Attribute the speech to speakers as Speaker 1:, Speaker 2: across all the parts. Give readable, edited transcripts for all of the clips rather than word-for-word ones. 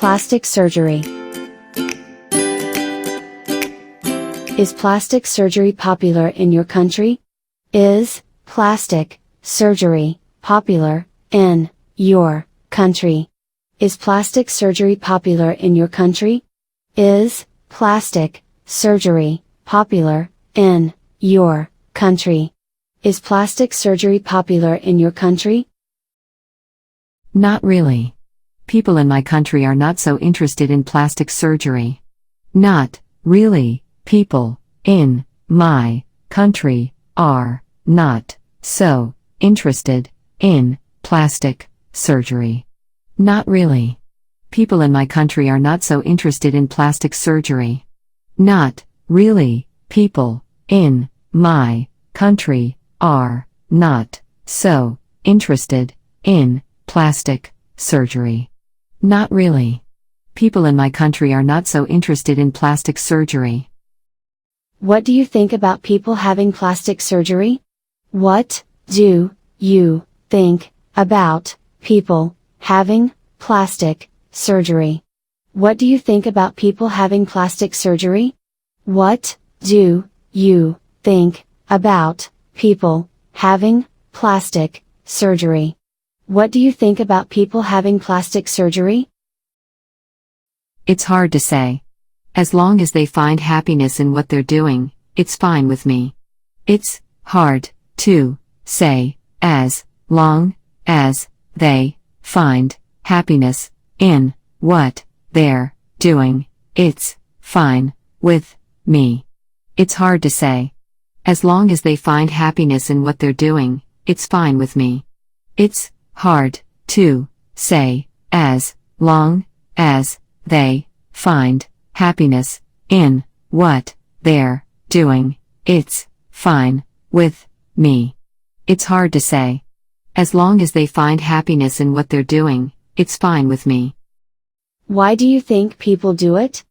Speaker 1: plastic surgery? Is plastic surgery popular in your country? Is plastic surgery popular in your country? Is plastic surgery popular in your country? Is plastic surgery popular in your country? Is plastic surgery popular in your country?
Speaker 2: Not really. People in my country are not so interested in plastic surgery. Not really. People in my country are not so interested in plastic surgery. Not really. People in my country are not so interested in plastic surgery. Not really. People in my country are not so interested in plastic surgery. Not really. People in my country are not so interested in plastic surgery.
Speaker 1: What do you think about people having plastic surgery? What do you think about people having plastic surgery? What do you think about people having plastic surgery? What do you think about people having plastic surgery? What do you think about people having plastic surgery?
Speaker 2: It's hard to say. As long as they find happiness in what they're doing, it's fine with me. It's hard to say, as long as they find happiness in what they're doing, it's fine with me. It's hard to say. As long as they find happiness in what they're doing, it's fine with me. It's hard to say, as long as they find happiness in what they're doing, it's fine with me. It's hard to say. As long as they find happiness in what they're doing, it's fine with me.
Speaker 1: Why do you think people do it?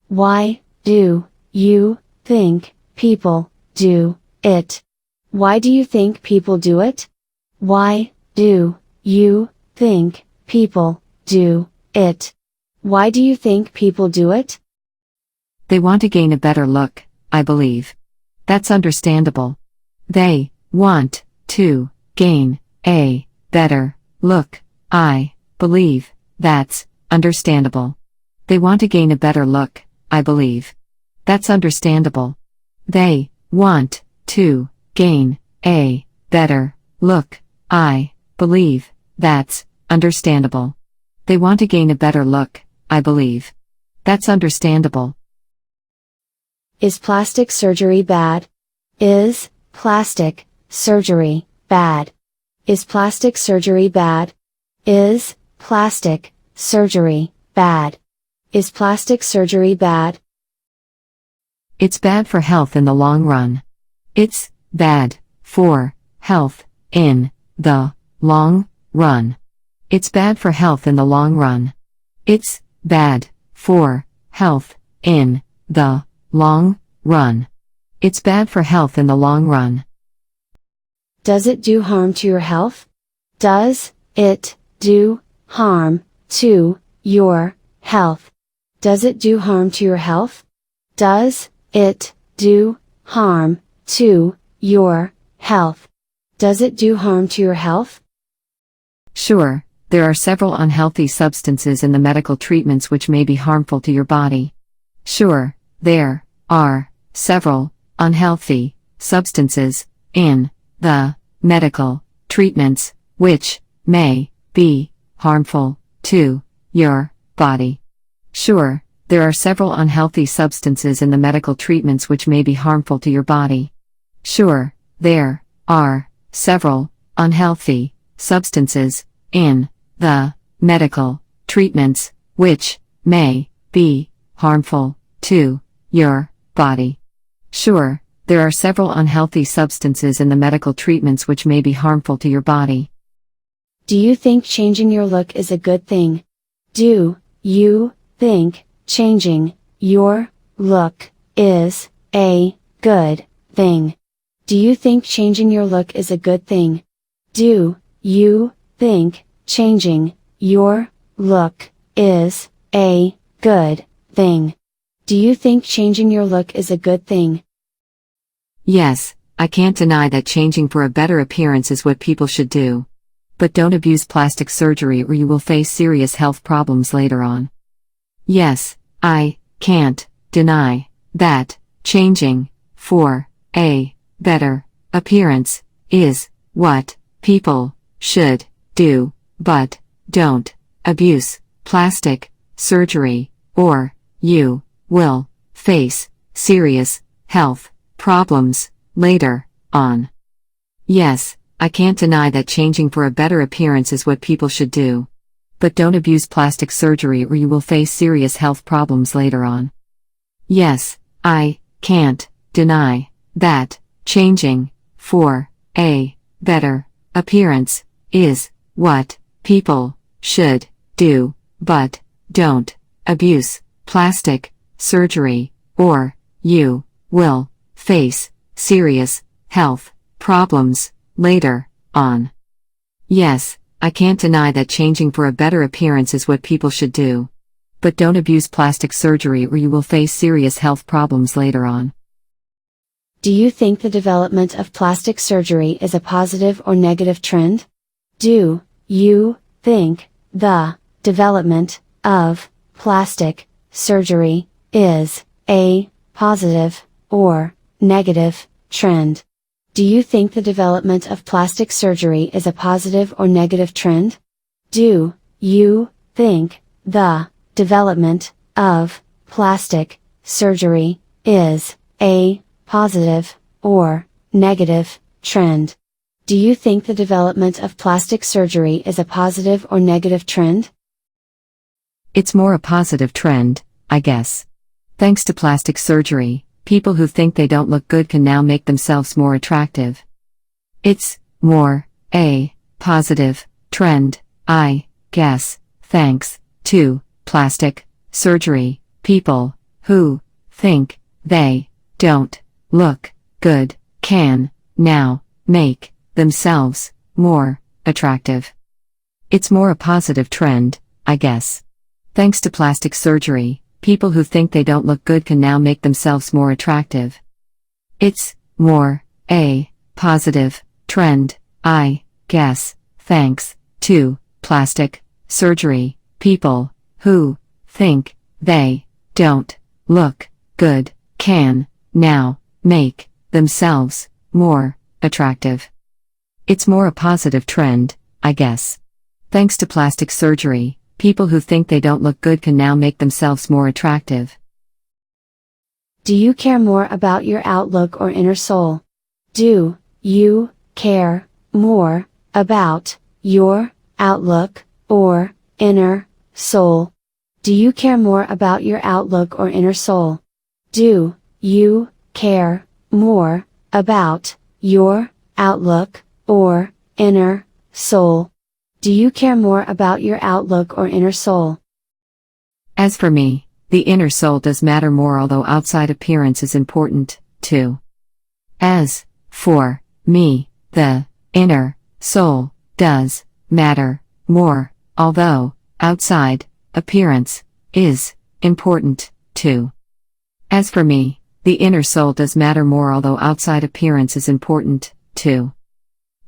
Speaker 1: Why do you think people do it? Why do you think people do it? Why do you think people do it? Why do you think people do it?
Speaker 2: They want to gain a better look, I believe. That's understandable. They want to gain a better look, I believe. That's understandable. They want to gain a better look, I believe. That's understandable. They want to gain a better look, I believe. That's understandable. They want to gain a better look, I believe. That's understandable.
Speaker 1: Is plastic surgery bad? Is plastic surgery bad? Is plastic surgery bad? Is plastic surgery bad? Is plastic surgery bad?
Speaker 2: It's bad for health in the long run. It's bad for health in the long run. It's bad for health in the long run. It's bad for health in the long run. It's bad for health in the long run.
Speaker 1: Does it do harm to your health? Does it do harm to your health? Does it do harm to your health? Does it do harm to your health? Does it do harm to your health?
Speaker 2: Sure, there are several unhealthy substances in the medical treatments which may be harmful to your body. Sure, there are several unhealthy substances in the medical treatments which may be harmful to your body. Sure, there are several unhealthy substances in the medical treatments which may be harmful to your body. Sure, there are several unhealthy substances in the medical treatments which may be harmful to your body. Sure, there are several unhealthy substances in the medical treatments which may be harmful to your body.
Speaker 1: Do you think changing your look is a good thing? Do you think changing your look is a good thing? Do you think changing your look is a good thing? Do you think changing your look is a good thing? Do you think changing your look is a good thing?
Speaker 2: Yes, I can't deny that changing for a better appearance is what people should do. But don't abuse plastic surgery or you will face serious health problems later on. Yes, I can't deny that changing for a better appearance is what people should do, but don't abuse plastic surgery or you will face serious health problems later on. Yes, I can't deny that changing for a better appearance is what people should do. But don't abuse plastic surgery or you will face serious health problems later on. Yes, I can't deny that changing for a better appearance is what people should do, but don't abuse plastic surgery or you will face serious health problems later on. Yes, I can't deny that changing for a better appearance is what people should do. But don't abuse plastic surgery or you will face serious health problems later on.
Speaker 1: Do you think the development of plastic surgery is a positive or negative trend? Do you think the development of plastic surgery is a positive or negative trend? Do you think the development of plastic surgery is a positive or negative trend? Do you think the development of plastic surgery is a positive or negative trend? Do you think the development of plastic surgery is a positive or negative trend?
Speaker 2: It's more a positive trend, I guess. Thanks to plastic surgery, people who think they don't look good can now make themselves more attractive. It's more a positive trend, I guess, thanks to plastic surgery, people who think they don't look good can now make themselves more attractive. It's more a positive trend, I guess. Thanks to plastic surgery, people who think they don't look good can now make themselves more attractive. It's more a positive trend, I guess, thanks to plastic surgery, people who think they don't look good can now make themselves more attractive. It's more a positive trend, I guess. Thanks to plastic surgery, people who think they don't look good can now make themselves more attractive.
Speaker 1: Do you care more about your outlook or inner soul? Do you care more about your outlook or inner soul? Do you care more about your outlook or inner soul? Do you care more about your outlook or inner soul? Do you care more about your outlook or inner soul?
Speaker 2: As for me, the inner soul does matter more, although outside appearance is important, too. As for me, the inner soul does matter more, although outside appearance is important, too. As for me, the inner soul does matter more, although outside appearance is important, too.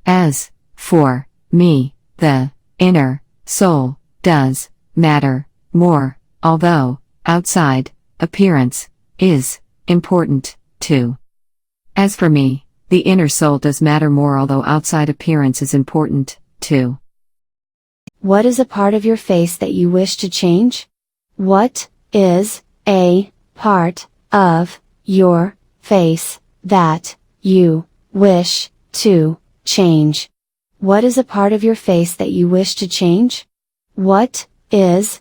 Speaker 2: As for me, the inner soul does matter more, although outside appearance is important, too. As for me, the inner soul does matter more, although outside appearance is important, too.
Speaker 1: What is a part of your face that you wish to change? What is a part of your face that you wish to change? What is a part of your face that you wish to change? What is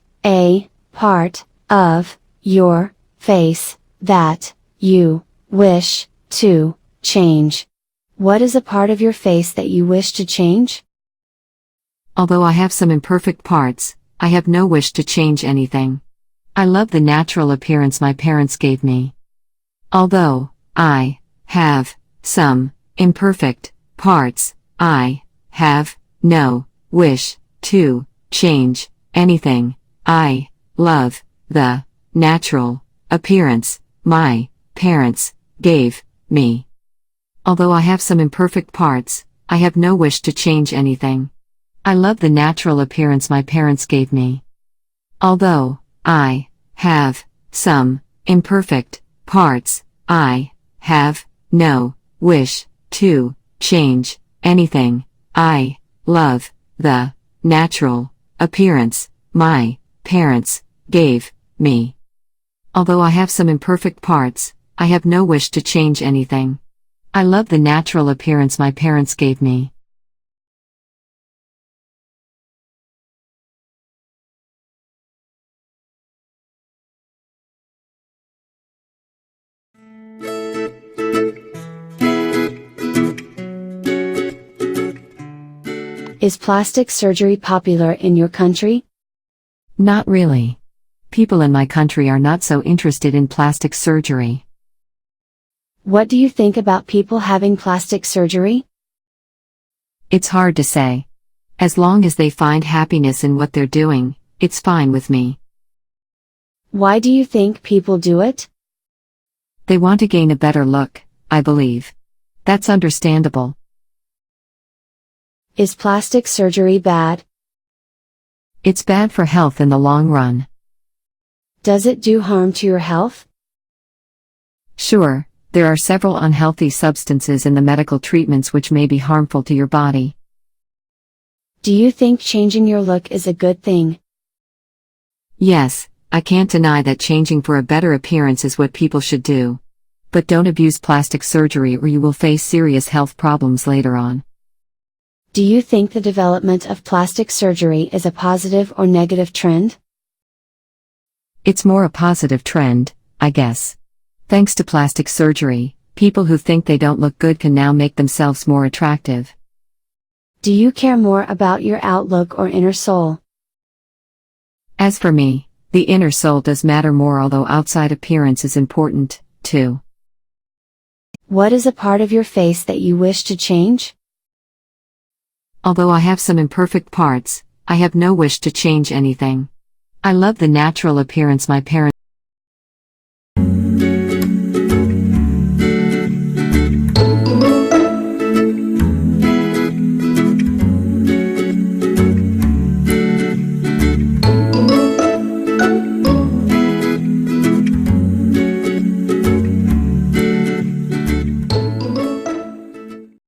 Speaker 1: a part of your face that you wish to change? What is a part of your face that you wish to change?
Speaker 2: Although I have some imperfect parts, I have no wish to change anything. I love the natural appearance my parents gave me. Although I have some imperfect parts, I have no wish to change anything. I love the natural appearance my parents gave me. Although I have some imperfect parts, I have no wish to change anything. I love the natural appearance my parents gave me. Although I have some imperfect parts, I have no wish to change anything. I love the natural appearance my parents gave me. Although I have some imperfect parts, I have no wish to change anything. I love the natural appearance my parents gave me.
Speaker 1: Is plastic surgery popular in your country?
Speaker 2: Not really. People in my country are not so interested in plastic surgery.
Speaker 1: What do you think about people having plastic surgery?
Speaker 2: It's hard to say. As long as they find happiness in what they're doing, it's fine with me.
Speaker 1: Why do you think people do it?
Speaker 2: They want to gain a better look, I believe. That's understandable.
Speaker 1: Is plastic surgery bad?
Speaker 2: It's bad for health in the long run.
Speaker 1: Does it do harm to your health?
Speaker 2: Sure, there are several unhealthy substances in the medical treatments which may be harmful to your body.
Speaker 1: Do you think changing your look is a good thing?
Speaker 2: Yes, I can't deny that changing for a better appearance is what people should do. But don't abuse plastic surgery or you will face serious health problems later on.
Speaker 1: Do you think the development of plastic surgery is a positive or negative trend?
Speaker 2: It's more a positive trend, I guess. Thanks to plastic surgery, people who think they don't look good can now make themselves more attractive.
Speaker 1: Do you care more about your outlook or inner soul?
Speaker 2: As for me, the inner soul does matter more, although outside appearance is important, too.
Speaker 1: What is a part of your face that you wish to change?
Speaker 2: Although I have some imperfect parts, I have no wish to change anything. I love the natural appearance my parents